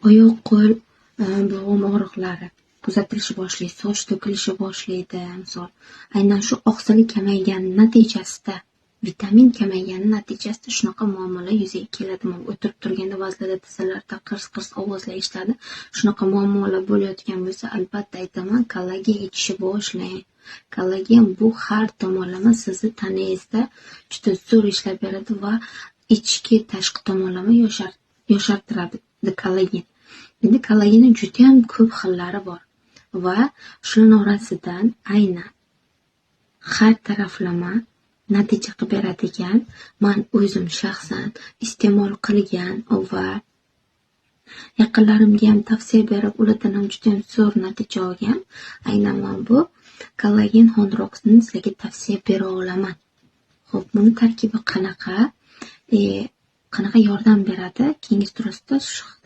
oyoq qo'l bo'g'im og'riqlari kuzatilishi boshlaydi, soch to'kilishi boshlaydi. Misol, aynan shu oqsili kamaygani natijasida, vitamin kamaygani natijasida shunaqa muammolar yuzaga keladi. O'tirib turganda ba'zilarda tizzalarda qirs-qirs ovozlar eshitadi. Shunaqa muammolar bo'layotgan bo'lsa, albatta aytaman, kollagen ichishni boshlang. Kollagen bu har tomonlama sizni tanangizda juda zo'r ishlab beradi va ichki tashqi tomonlama yoshartiradi kollagen. Endi kollagenning juda ham ko'p xillari bor va shuning orasidan aynan har taraflama natija qilib beradigan, men o'zim shaxsan iste'mol qilgan va yaqinlarimga ham tavsiya berib, ulardan ham juda ham zo'r natija olgan. Aynan men bu kollagen Honrox'ni sizlarga tavsiya bera olaman. Xo'p, buni tarkibi qanaqa yordam beradi? Keyingi surasida